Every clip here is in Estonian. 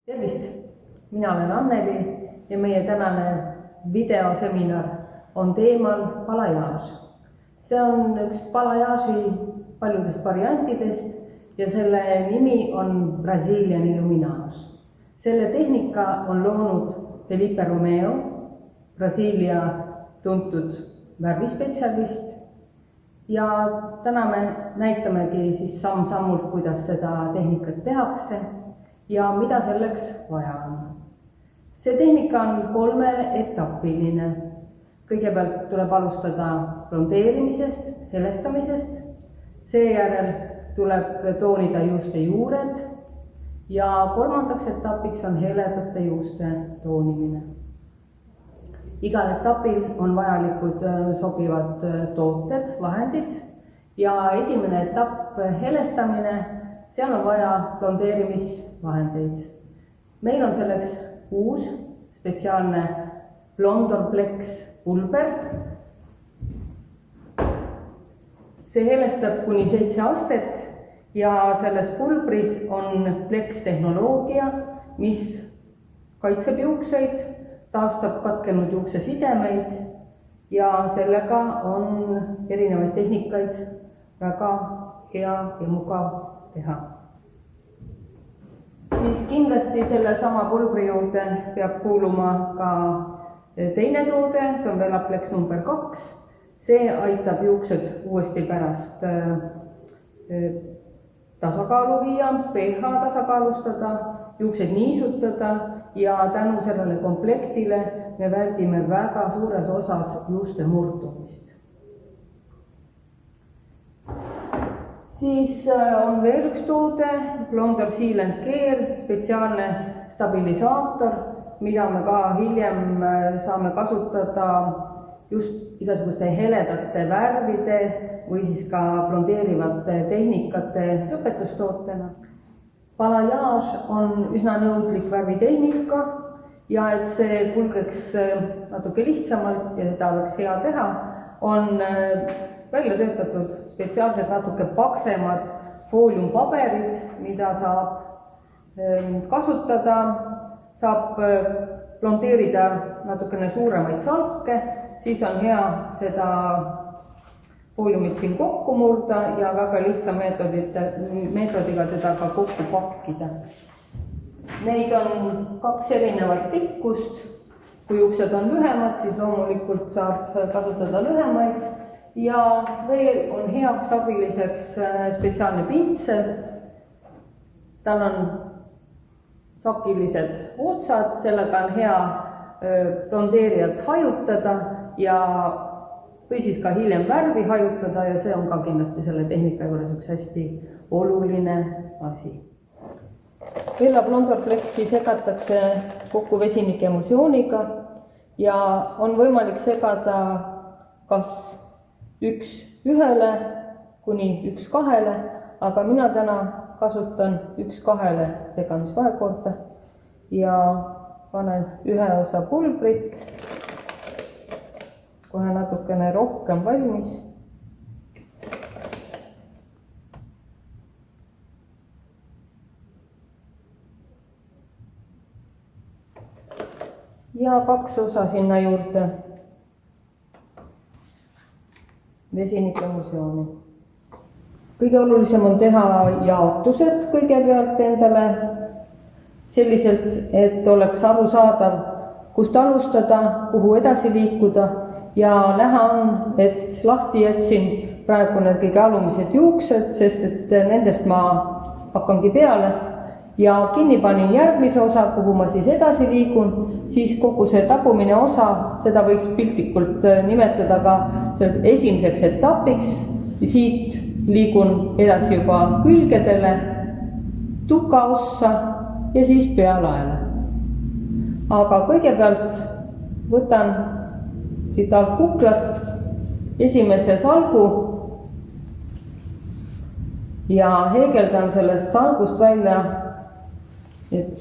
Tervist! Mina olen Anneli ja meie tänane videoseminar on teemal palajaaž. See on üks palajaaži paljudest variantidest ja selle nimi on Brazilian Illuminage. Selle tehnika on loonud Felipe Romeo, Brasiilia tuntud värvispetsialist, ja täna me näitamegi siis samm-sammult, kuidas seda tehnikat tehakse ja mida selleks vaja on. See tehnika on 3-etapiline. Kõigepealt tuleb alustada blondeerimisest, helestamisest, seejärel tuleb toonida juuste juured ja kolmandaks etapiks on heledate juuste toonimine. Igal etapil on vajalikud sobivad tooted, vahendid ja esimene etapp helestamine, seal on vaja blondeerimisvahendeid. Meil on selleks uus spetsiaalne Blondorflex pulber. See helestab kuni 7 astet ja selles pulbris on Flex tehnoloogia, mis kaitseb juukseid, taastab katkenud juuksesidemeid ja sellega on erinevaid tehnikaid väga hea ja mugav teha. Siis kindlasti selle sama pulbri juurde peab kuuluma ka teine toode, see on Velaflex number 2. See aitab juuksed uuesti pärast tasakaalu viia, pH tasakaalustada, juuksed niisutada ja tänu sellele komplektile me väldime väga suures osas juuste murdumist. Siis on veel üks toode, Blondor Seal & Care, spetsiaalne stabilisaator, mida me ka hiljem saame kasutada just igasuguste heledate värvide või siis ka blondeerivate tehnikate lõpetustootena. Palajaaž on üsna nõudlik värvitehnika ja et see kulgeks natuke lihtsamalt ja seda oleks hea teha, on välja töötatud spetsiaalsed natuke paksemad fooliumpaberid, mida saab kasutada, saab blondeerida natukene suuremaid salke, siis on hea seda fooliumit siin kokku murda ja väga lihtsa meetodiga teda ka kokku pakkida. Neid on 2 erinevat pikkust, kui juuksed on lühemad, siis loomulikult saab kasutada lühemaid ja veel on heaks abiliseks spetsiaalne pintsel. Tal on sakilised otsad, sellega on hea blondeerijat hajutada ja või siis ka hiljem värvi hajutada ja see on ka kindlasti selle tehnika juures üks hästi oluline asi. Vella Blondorflexi segatakse kokku vesinikeemulsiooniga ja on võimalik segada kas 1:1 kuni 1:2, aga mina täna kasutan 1:2 segamisvahekorda ja panen 1 osa pulbrit, kohe natukene rohkem valmis. Ja 2 osa sinna juurde vesinikeemulsiooni. Kõige olulisem on teha jaotused kõigepealt endale selliselt, et oleks arusaadav, kust alustada, kuhu edasi liikuda ja näha on, et lahti jätsin praegu need kõige alumised juuksed, sest et nendest ma hakkangi peale ja kinni panin järgmise osa, kuhu ma siis edasi liigun, siis kogu see tagumine osa, seda võiks piltlikult nimetada ka esimeseks etapiks, siit liigun edasi juba külgedele, tukaossa ja siis pealaele. Aga kõigepealt võtan siit alt kuklast esimese salgu ja heegeldan sellest salgust välja et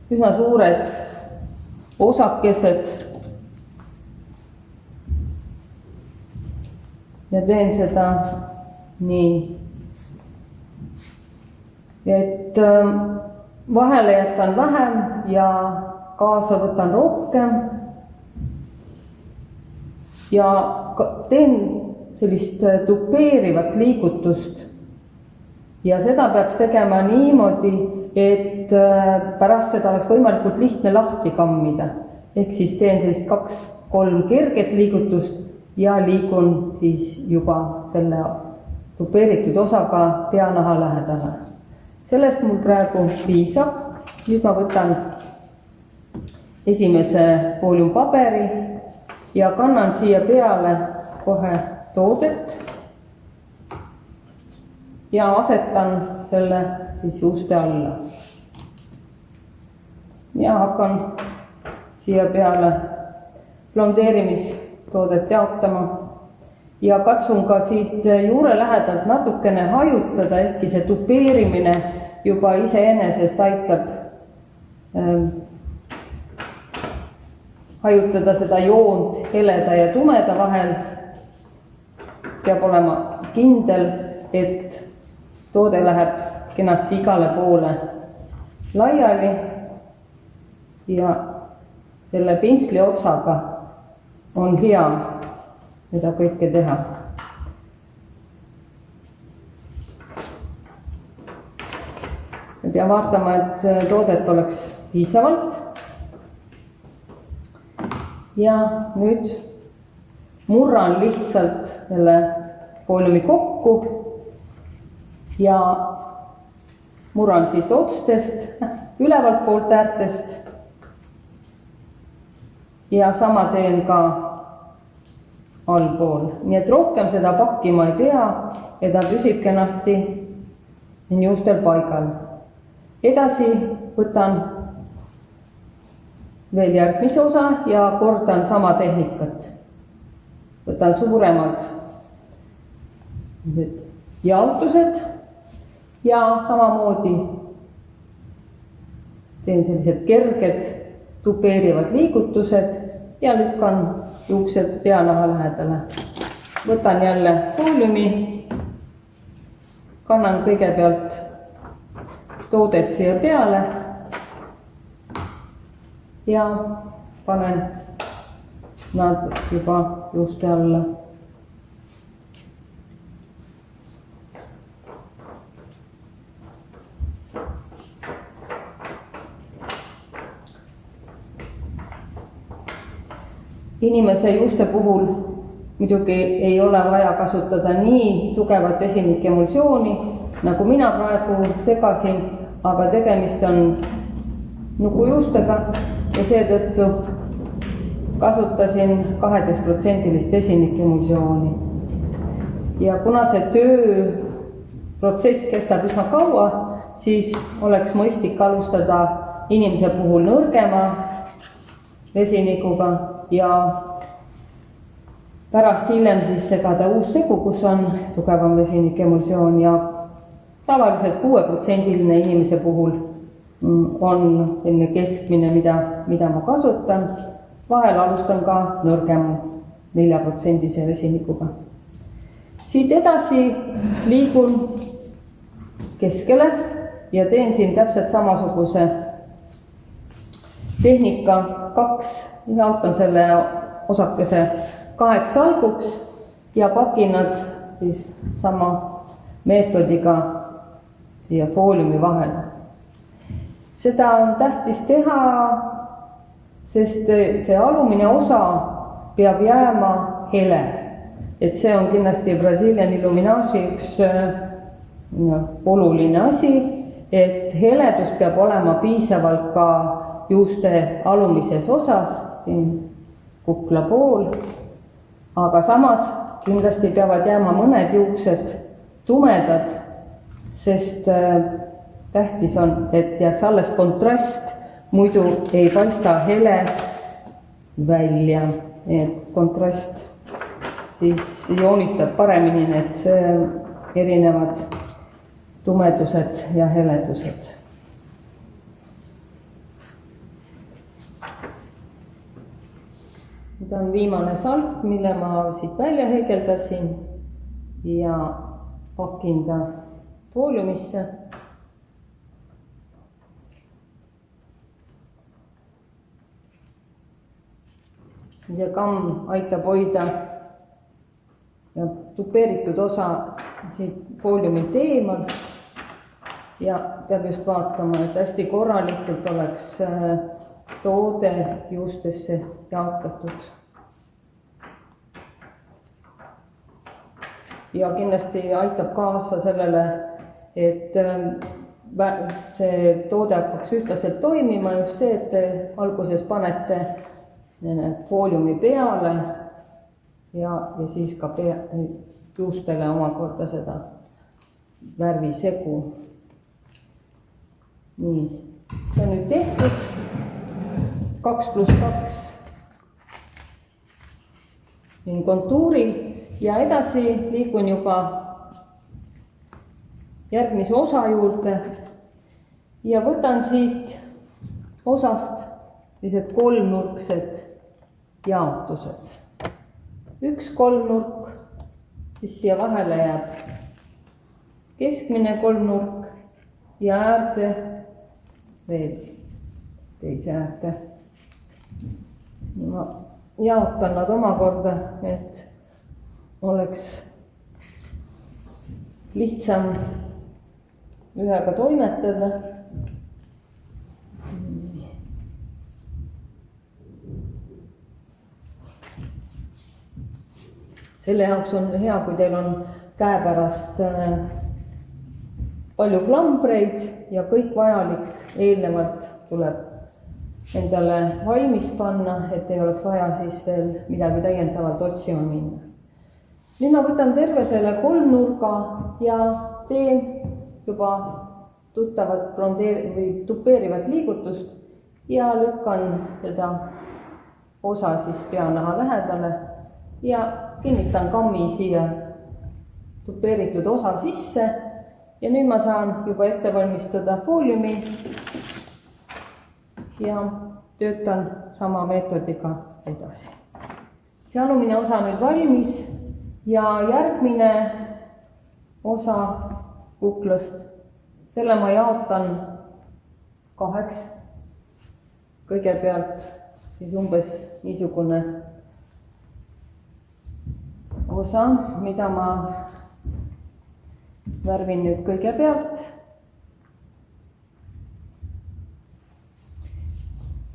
üsna suured osakesed ja teen seda nii et vahele jätan vähem ja kaasa võtan rohkem ja teen sellist tupeerivat liigutust ja seda peaks tegema niimoodi, et pärast seda oleks võimalikult lihtne lahti kammida. Ehk siis teen sellist 2-3 kerget liigutust ja liigun siis juba selle tupeeritud osaga peanaha lähedale. Sellest mul praegu piisab. Nüüd ma võtan esimese fooliumpaberi ja kannan siia peale kohe toodet ja asetan selle siis juuste alla. Ja hakkan siia peale blondeerimistoodet jaotama ja katsun ka siit juure lähedalt natukene hajutada, ehkki see tupeerimine juba iseenesest aitab hajutada seda joont heleda ja tumeda vahel. Peab olema kindel, et toode läheb kenasti igale poole laiali ja selle pintsli otsaga on hea seda kõike teha. Me pean vaatama, et toodet oleks piisavalt. Ja nüüd murran lihtsalt selle fooliumi kokku ja murran siit otstest, ülevalt poolt äärtest ja sama teen ka allpool. Nii et rohkem seda pakkima ei pea ja ta püsib kenasti juustel paigal. Edasi võtan veel järgmise osa ja kordan sama tehnikat. Võtan suuremad jaotused ja samamoodi teen sellised kerged tupeerivad liigutused ja lükkan juuksed peanaha lähedale. Võtan jälle fooliumi, kannan kõigepealt toodet siia peale ja panen nad juba juuste alla. Inimese juuste puhul muidugi ei ole vaja kasutada nii tugevat vesinigemulsiooni, nagu mina praegu segasin, aga tegemist on nukujuustega ja seetõttu kasutasin 12% vesinigemulsiooni. Ja kuna see tööprotsess kestab üsna kaua, siis oleks mõistlik alustada inimese puhul nõrgema vesinikuga ja pärast hiljem siis segada uus segu, kus on tugevam vesinigemulsioon ja tavaliselt 6% inimese puhul on selline keskmine, mida ma kasutan. Vahel alustan ka nõrgema 4% vesinikuga. Siit edasi liigun keskele ja teen siin täpselt samasuguse tehnika 2, jaotan selle osakese 2 salguks ja pakin nad siis sama meetodiga siia fooliumi vahele. Seda on tähtis teha, sest see alumine osa peab jääma hele. Et see on kindlasti Brazilian Illuminati üks oluline asi, et heledus peab olema piisavalt ka juuste alumises osas, siin kukla pool, aga samas kindlasti peavad jääma mõned juuksed tumedad, sest tähtis on, et jääks alles kontrast, muidu ei paista hele välja, et kontrast siis joonistab paremini need erinevad tumedused ja heledused. Nüüd on viimane salk, mille ma siit välja hegeldasin ja pakin ta fooliumisse see kamm aitab hoida ja tupeeritud osa siit fooliumilt eemal ja peab just vaatama, et hästi korralikult oleks toode juustesse jaotatud. Ja kindlasti aitab kaasa sellele, et see toode hakkaks ühtlaselt toimima just see, et te alguses panete fooliumi peale ja siis ka juustele omakorda seda värvisegu. Nii, see on nüüd tehtud 2+2 kontuuril ja edasi liigun juba järgmise osa juurde ja võtan siit osast sellised kolmnurksed jaotused. Üks kolmnurk, siis siia vahele jääb keskmine kolmnurk ja äärde veel teise äärde. Ma jaotan nad omakorda, et oleks lihtsam ühega toimetada. Selle jaoks on hea, kui teil on käepärast palju klambreid ja kõik vajalik eelnevalt tuleb endale valmis panna, et ei oleks vaja siis veel midagi täiendavalt otsima minna. Nüüd ma võtan terve selle kolmnurga ja teen juba tuttavat tupeerivat liigutust ja lükkan seda osa siis peanaha lähedale ja kinnitan kammi siia tupeeritud osa sisse ja nüüd ma saan juba ette valmistada fooliumi ja töötan sama meetodiga edasi. See alumine osa nüüd valmis ja järgmine osa kuklast, selle ma jaotan kaheks. Kõigepealt siis umbes niisugune osa, mida ma värvin nüüd kõigepealt.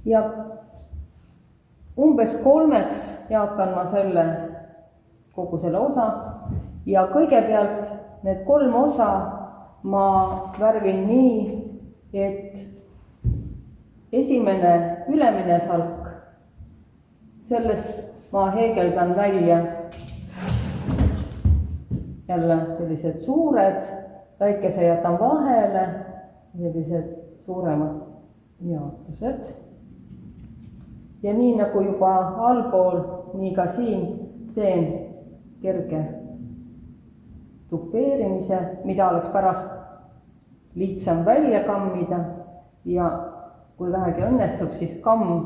Ja umbes kolmeks jaotan ma kogu selle osa ja kõigepealt need kolm osa ma värvin nii, et esimene ülemine salk, sellest ma heegeldan välja jälle sellised suured, väikese jätan vahele, sellised suuremad jaotused. Ja nii nagu juba allpool, nii ka siin teen kerge tupeerimise, mida oleks pärast lihtsam välja kammida ja kui vähegi õnnestub, siis kamm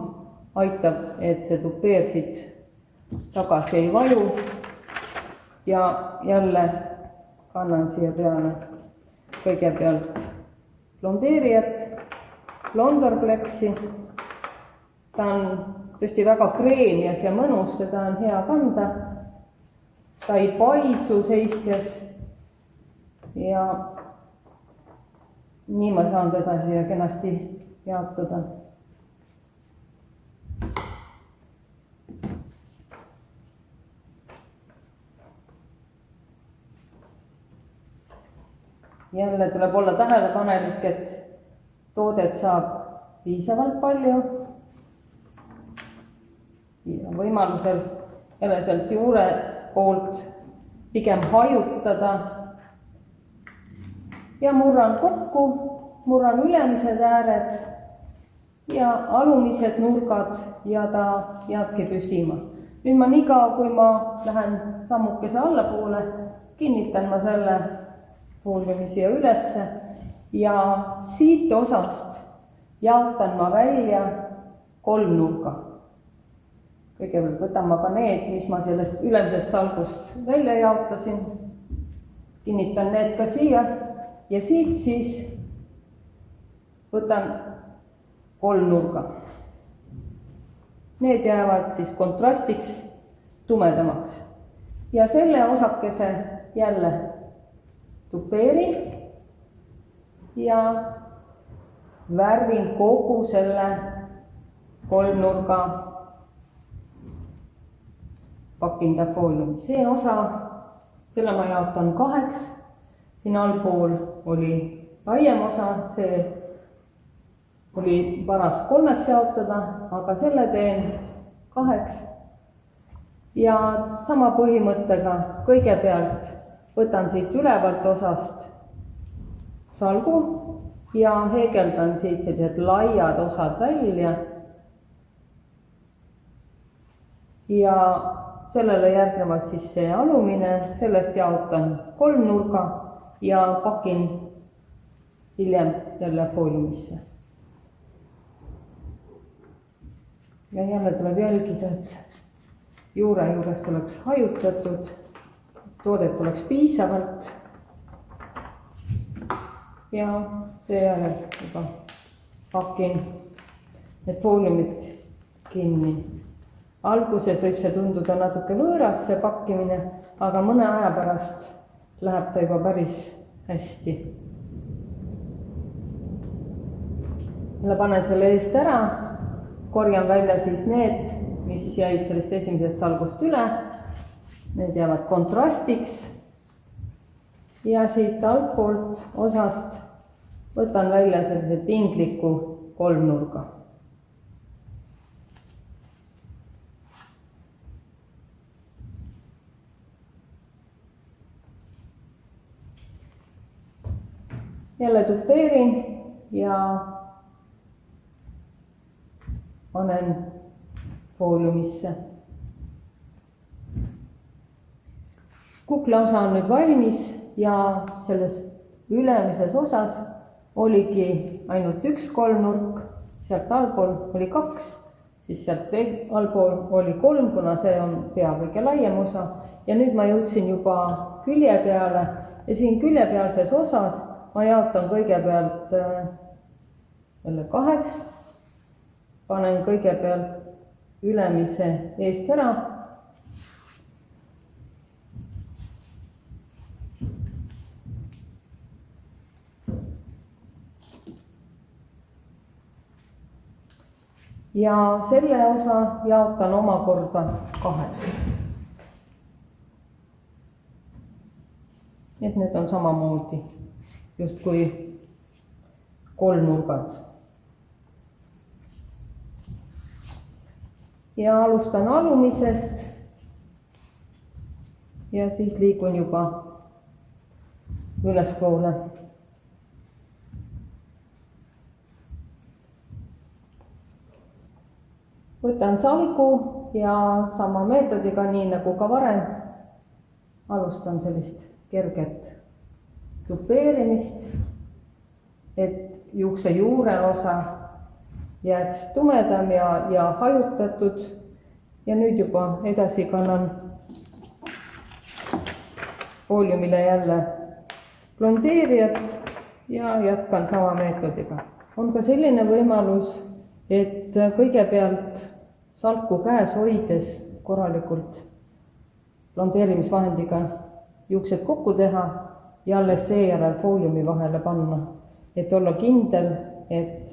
aitab, et see tupeer siit tagasi ei vaju ja jälle kannan siia peale kõigepealt blondeerijat, blondorpleksi. Ta on tõesti väga kreemias ja mõnus, teda on hea kanda. Ta ei paisu seistes ja nii ma saan teda siia kenasti jaotada. Jälle tuleb olla tähelepanelik, et toodet saab piisavalt palju ja võimalusel jälle sealt juure poolt pigem hajutada ja murran kokku, murran ülemised ääred ja alumised nurgad ja ta jääbki püsima. Nüüd ma niikaua, kui ma lähen sammukese allapoole, kinnitan ma selle fooliumi siia ülesse ja siit osast jaotan ma välja kolmnurga. Kõigepealt võtan ma ka need, mis ma sellest ülemisest salgust välja jaotasin, kinnitan need ka siia ja siit siis võtan kolmnurga. need jäävad siis kontrastiks tumedamaks. Ja selle osakese jälle tupeerin ja värvin kogu selle kolmnurga pakindafooliumi. See osa, selle ma jaotan kaheks, siin allpool oli laiem osa, see oli paras kolmeks jaotada, aga selle teen kaheks. Ja sama põhimõttega kõigepealt võtan siit ülevalt osast salgu ja heegeldan siit sellised laiad osad välja. Ja sellele järgnevalt siis see alumine, sellest jaotan kolmnurga ja pakin hiljem jälle fooliumisse. Ja jälle tuleb jälgida, et juure juurest oleks hajutatud, toodet oleks piisavalt ja seejärel juba pakin need fooliumid kinni. Alguses võib see tunduda natuke võõras, see pakkimine, aga mõne aja pärast läheb ta juba päris hästi. Ma panen selle eest ära, korjan välja siit need, mis jäid sellest esimesest salgust üle. Need jäävad kontrastiks. Ja siit altpoolt osast võtan välja sellise tingliku kolmnurga. Jälle tupeerin ja panen fooliumisse. Kuklaosa on nüüd valmis ja selles ülemises osas oligi ainult üks kolmnurk, sealt allpool oli 2, siis sealt allpool oli 3, kuna see on pea kõige laiem osa. Ja nüüd ma jõudsin juba külje peale ja siin küljepealses osas ma jaotan kõigepealt jälle 2, panen kõigepealt ülemise eest ära. Ja selle osa jaotan omakorda 2. Et need on samamoodi, justkui kolmnurgad. Ja alustan alumisest ja siis liigun juba ülespoole. Võtan salgu ja sama meetodiga, nii nagu ka varem, alustan sellist kerget tupeerimist, et juukse juure osa jääks tumedam ja hajutatud. Ja nüüd juba edasi kannan fooliumile jälle blondeerijat ja jätkan sama meetodiga. On ka selline võimalus, et kõigepealt salku käes hoides korralikult blondeerimisvahendiga juuksed kokku teha ja alles seejärel fooliumi vahele panna, et olla kindel, et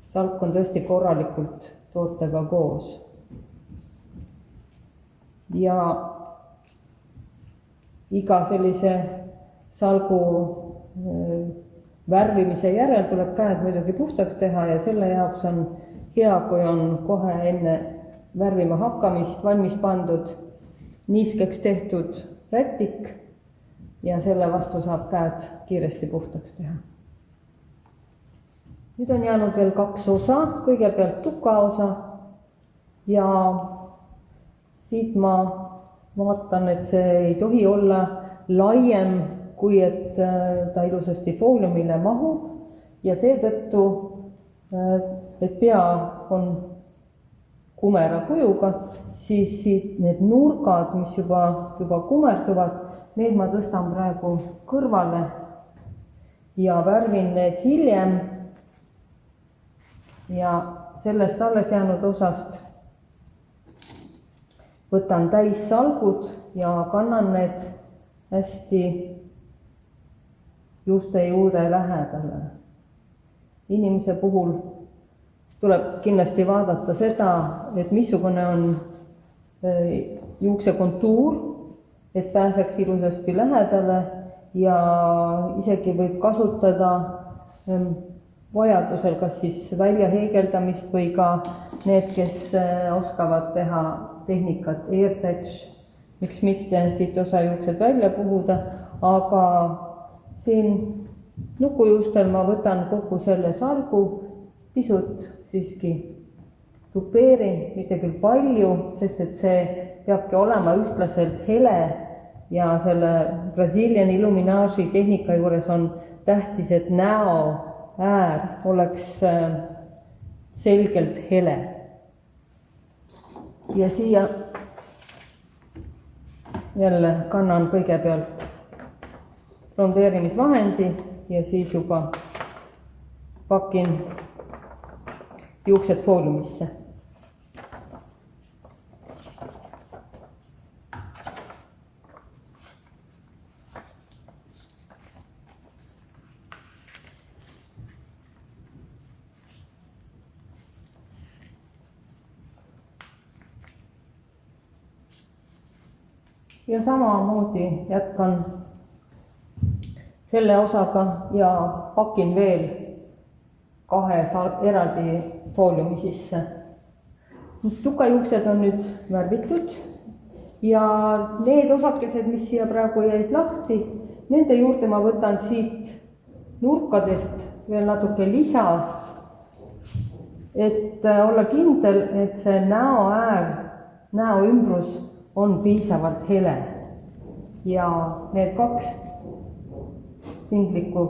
salk on tõesti korralikult tootega koos. Ja iga sellise salgu värvimise järel tuleb käed muidugi puhtaks teha ja selle jaoks on hea, kui on kohe enne värvima hakkamist valmis pandud niiskeks tehtud rätik ja selle vastu saab käed kiiresti puhtaks teha. Nüüd on jäänud veel 2 osa, kõigepealt tukaosa ja siit ma vaatan, et see ei tohi olla laiem, kui et ta ilusasti fooliumile mahub ja seetõttu, et pea on kumera kujuga, siis siit need nurgad, mis juba kumerduvad, need ma tõstan praegu kõrvale ja värvin need hiljem ja sellest alles jäänud osast võtan täis salgud ja kannan need hästi juuste juure lähedale. Inimese puhul tuleb kindlasti vaadata seda, et missugune on juukse kontuur, et pääseks ilusasti lähedale ja isegi võib kasutada vajadusel kas siis välja heegeldamist või ka need, kes oskavad teha tehnikat AirTouch, miks mitte siit osa juuksed välja puhuda, aga siin nukujuustel ma võtan kogu selle salgu, pisut siiski tupeerin, mitte küll palju, sest et see peabki olema ühtlaselt hele ja selle Brazilian Illuminati tehnika juures on tähtis, et näo äär oleks selgelt hele. Ja siia jälle kannan kõigepealt blondeerimisvahendi ja siis juba pakin juuksed fooliumisse. Ja samamoodi jätkan selle osaga ja pakin veel 2 eraldi fooliumi sisse. Tukajuuksed on nüüd värvitud ja need osakesed, mis siia praegu jäid lahti, nende juurde ma võtan siit nurkadest veel natuke lisa, et olla kindel, et see näo äär, näo ümbrus on piisavalt hele ja need 2 tinglikku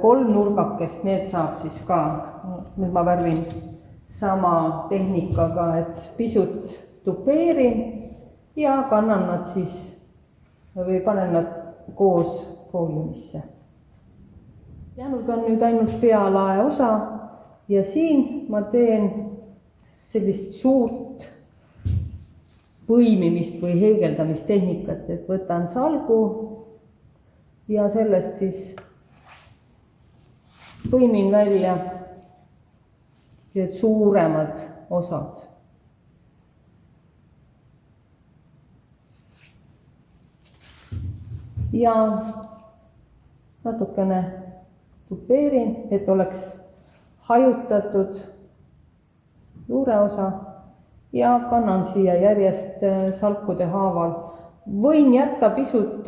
3 nurgakest, need saab siis ka, nüüd ma värvin sama tehnikaga, et pisut tupeerin ja kannan nad siis või panen nad koos fooliumisse. Jäänud on nüüd ainult pealae osa ja siin ma teen sellist suurt põimimist või heegeldamistehnikat, et võtan salgu ja sellest siis põimin välja need suuremad osad. Ja natukene tupeerin, et oleks hajutatud juureosa ja kannan siia järjest salkude haaval. Võin jätta pisut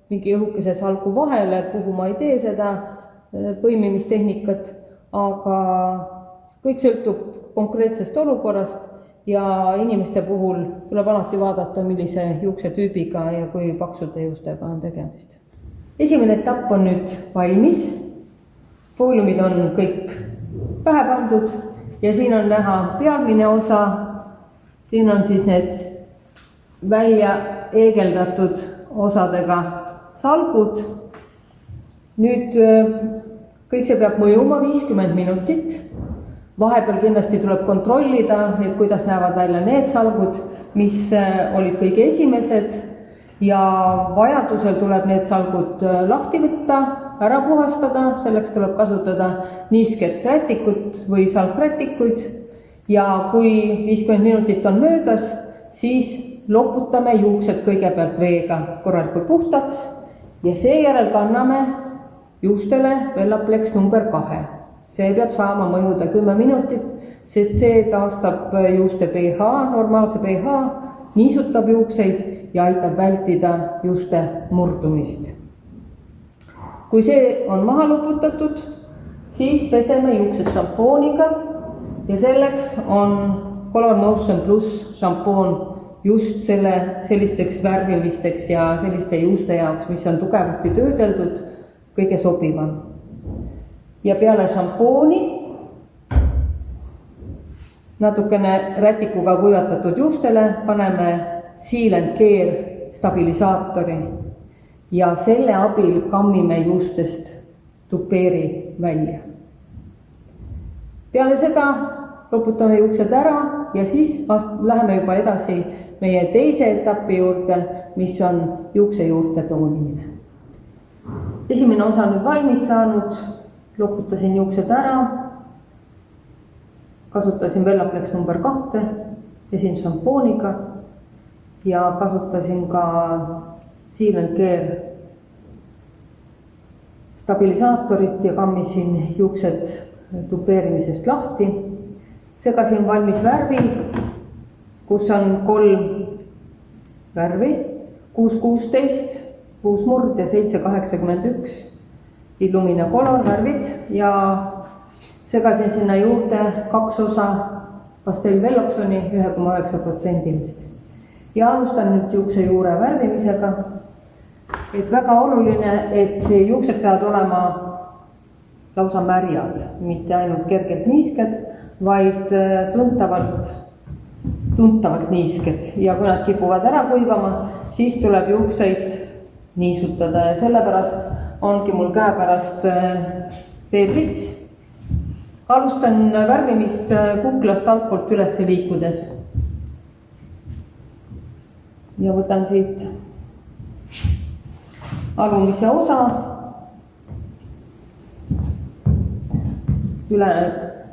mingi õhukese salgu vahele, kuhu ma ei tee seda põimimistehnikat, aga kõik sõltub konkreetsest olukorrast ja inimeste puhul tuleb alati vaadata, millise juuksetüübiga ja kui paksude juustega on tegemist. Esimene etapp on nüüd valmis. Fooliumid on kõik pähe pandud ja siin on näha pealmine osa, siin on siis need välja heegeldatud osadega salgud. Nüüd kõik see peab mõjuma 50 minutit. Vahepeal kindlasti tuleb kontrollida, et kuidas näevad välja need salgud, mis olid kõige esimesed ja vajadusel tuleb need salgud lahti võtta, ära puhastada, selleks tuleb kasutada niisket rätikut või salgrätikuid ja kui 50 minutit on möödas, siis loputame juuksed kõigepealt veega korralikult puhtaks ja seejärel kanname juustele Vellaplex number 2. See peab saama mõjuda 10 minutit, sest see taastab juuste pH, normaalse pH, niisutab juukseid ja aitab vältida juuste murdumist. Kui see on maha loputatud, siis peseme juuksed šampooniga ja selleks on Color Motion Plus šampoon just sellisteks värvimisteks ja selliste juuste jaoks, mis on tugevasti töödeldud, kõige sobivam. Ja peale šampooni natukene rätikuga kuivatatud juustele paneme Seal & Care stabilisaatori ja selle abil kammime juustest tupeeri välja. Peale seda loputame juuksed ära ja siis läheme juba edasi meie teise etapi juurde, mis on juuksejuurte toonimine. Esimene osa nüüd valmis saanud, loputasin juuksed ära, kasutasin Vellaplex number 2, pesin šampooniga ja kasutasin ka Seal & Care stabilisaatorit ja kammisin juuksed tupeerimisest lahti. Segasin valmis värvi, kus on 3 värvi, 616, 6 murd ja 781 Illumina Color värvid ja segasin sinna juurde 2 osa Pastel Velloxoni 1,9%. Ja alustan nüüd juuksejuure värvimisega. Et väga oluline, et juuksed peavad olema lausa märjad, mitte ainult kergelt niisked, vaid tuntavalt niisked. Ja kui nad kipuvad ära kuivama, siis tuleb juukseid niisutada ja sellepärast ongi mul käepärast veeprits. Alustan värvimist kuklast altpoolt üles liikudes. Ja võtan siit alumise osa,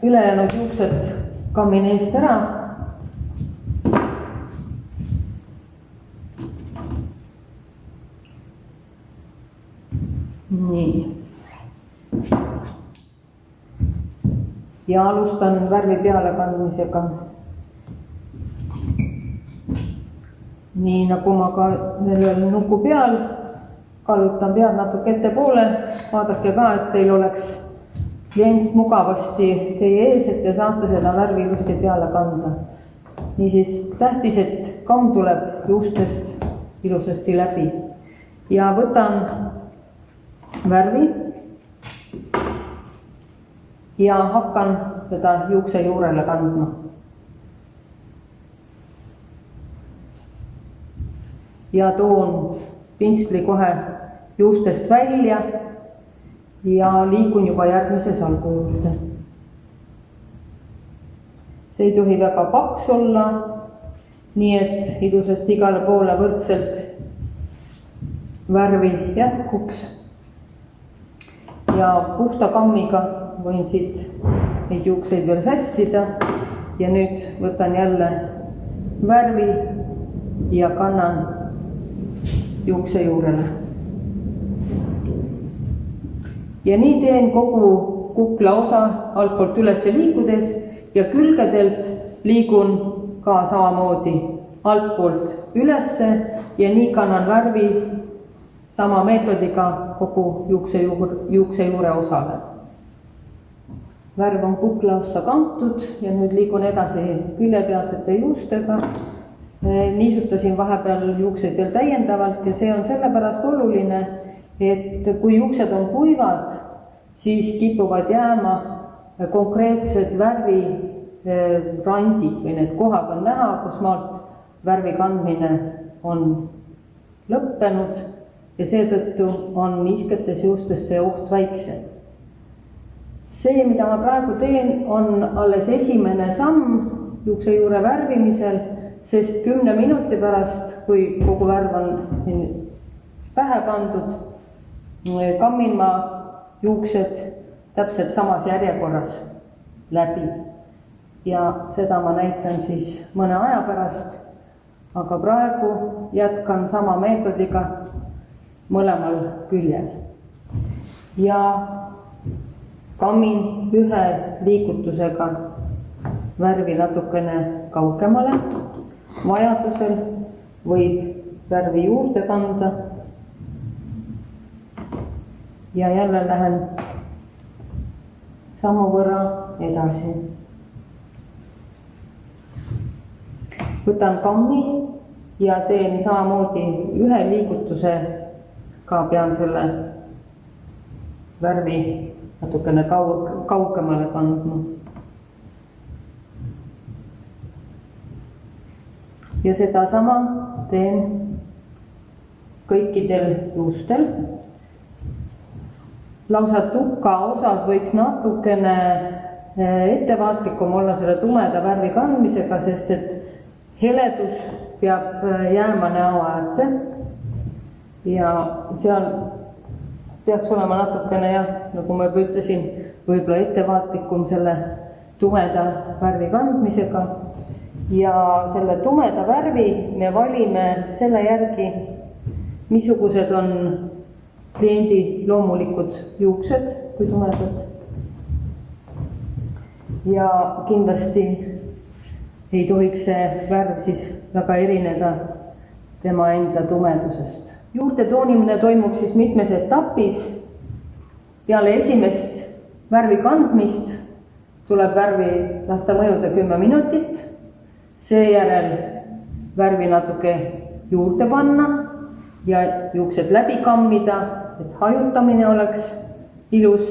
ülejäänud juuksed kammin eest ära. Nii. Ja alustan värvi peale kandmisega. Nii nagu ma ka nuku peal kallutan pead natuke ettepoole, vaadake ka, et teil oleks klient mugavasti teie ees, et te saate seda värvi ilusti peale kanda. Niisiis tähtis, et kamm tuleb juustest ilusasti läbi ja võtan värvi ja hakkan seda juukse juurele kandma. Ja toon pintsli kohe juustest välja ja liigun juba järgmise salgu juurde. See ei tohi väga paks olla, nii et ilusasti igale poole võrdselt värvi jätkuks. Ja puhta kammiga võin siit neid juukseid veel sättida ja nüüd võtan jälle värvi ja kannan juukse juurele. Ja nii teen kogu kukla osa altpoolt üles liikudes ja külgedelt liigun ka samamoodi altpoolt ülesse ja nii kannan värvi sama meetodiga kogu juukse juure osale. Värv on kukla ossa kantud ja nüüd liigun edasi küljepealsete juustega. Niisutasin vahepeal juukseid veel täiendavalt ja see on sellepärast oluline, et kui juuksed on kuivad, siis kipuvad jääma konkreetsed värvi randid või need kohad on näha, kus maalt värvi kandmine on lõppenud ja seetõttu on niisketes juustes see oht väiksem. See, mida ma praegu teen, on alles esimene samm juukse juure värvimisel, sest 10 minuti pärast, kui kogu värv on pähe pandud, kammin ma juuksed täpselt samas järjekorras läbi. Ja seda ma näitan siis mõne aja pärast, aga praegu jätkan sama meetodiga mõlemal küljel. Ja kammin ühe liigutusega värvi natukene kaugemale. Vajadusel võib värvi juurde kanda ja jälle lähen samavõrra edasi. Võtan kammi ja teen samamoodi ühe liigutusega, pean selle värvi natukene kaugemale kandma. Ja seda sama teen kõikidel juustel. Lausa tuka osas võiks natukene ettevaatlikum olla selle tumeda värvi kandmisega, sest et heledus peab jääma näo äärde ja seal peaks olema natukene jah, nagu ma juba ütlesin, võib-olla ettevaatlikum selle tumeda värvi kandmisega ja selle tumeda värvi me valime selle järgi, missugused on kliendi loomulikud juuksed, kui tumedad. Ja kindlasti ei tohiks see värv siis väga erineda tema enda tumedusest. Juurte toonimine toimub siis mitmes etapis. Peale esimest värvi kandmist tuleb värvi lasta mõjuda 10 minutit, seejärel värvi natuke juurde panna ja juuksed läbi kammida, et hajutamine oleks ilus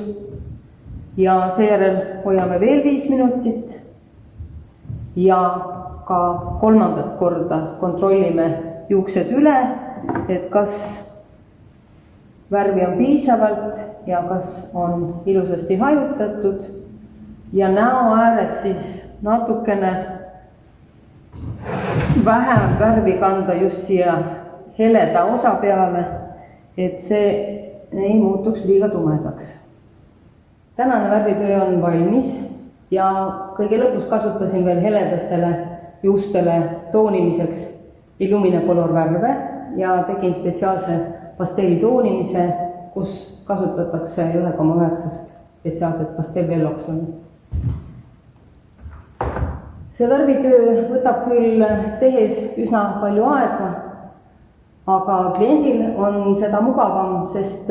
ja seejärel hoiame veel 5 minutit ja ka kolmandat korda kontrollime juuksed üle, et kas värvi on piisavalt ja kas on ilusasti hajutatud ja näo ääres siis natukene vähem värvi kanda just siia heleda osa peale, et see ei muutuks liiga tumedaks. Tänane värvitöö on valmis ja kõige lõpus kasutasin veel heledatele juustele toonimiseks Illumine-Color värve ja tegin spetsiaalse pastelli toonimise, kus kasutatakse 1,9 spetsiaalset pastellvelloksoni. See värvitöö võtab küll tehes üsna palju aega, aga kliendil on seda mugavam, sest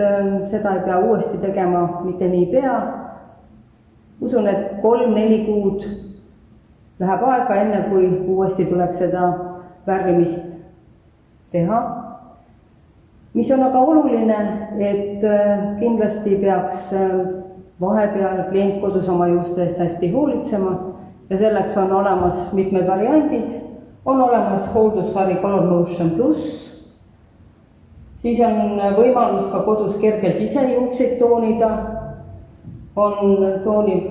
seda ei pea uuesti tegema mitte nii pea. Usun, et 3-4 kuud läheb aega enne, kui uuesti tuleks seda värvimist teha. Mis on aga oluline, et kindlasti peaks vahepeal klient kodus oma juuste eest hästi hoolitsema ja selleks on olemas mitmed variandid. On olemas hooldussari Color Motion Plus. Siis on võimalus ka kodus kergelt ise juukseid toonida. On tooniv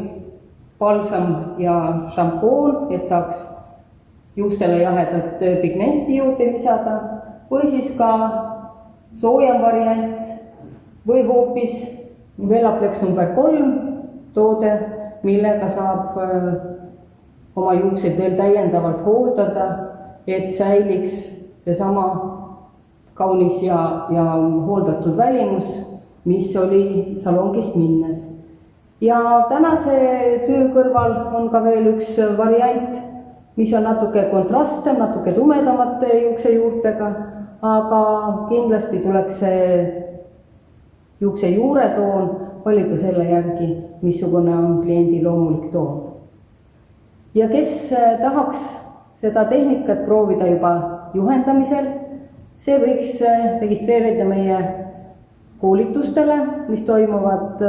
balsam ja šampoon, et saaks juustele jahedat pigmenti juurde lisada. Või siis ka soojem variant või hoopis Velaplex number 3 toode, millega saab oma juukseid veel täiendavalt hooldada, et säiliks seesama kaunis ja hooldatud välimus, mis oli salongist minnes. Ja tänase töö kõrval on ka veel üks variant, mis on natuke kontrastsem, natuke tumedamate juuksejuurtega, aga kindlasti tuleks see juukse juuretoon valida selle järgi, missugune on kliendi loomulik toon. Ja kes tahaks seda tehnikat proovida juba juhendamisel, see võiks registreerida meie koolitustele, mis toimuvad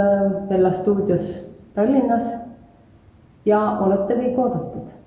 Vella stuudios Tallinnas ja olete kõik oodatud.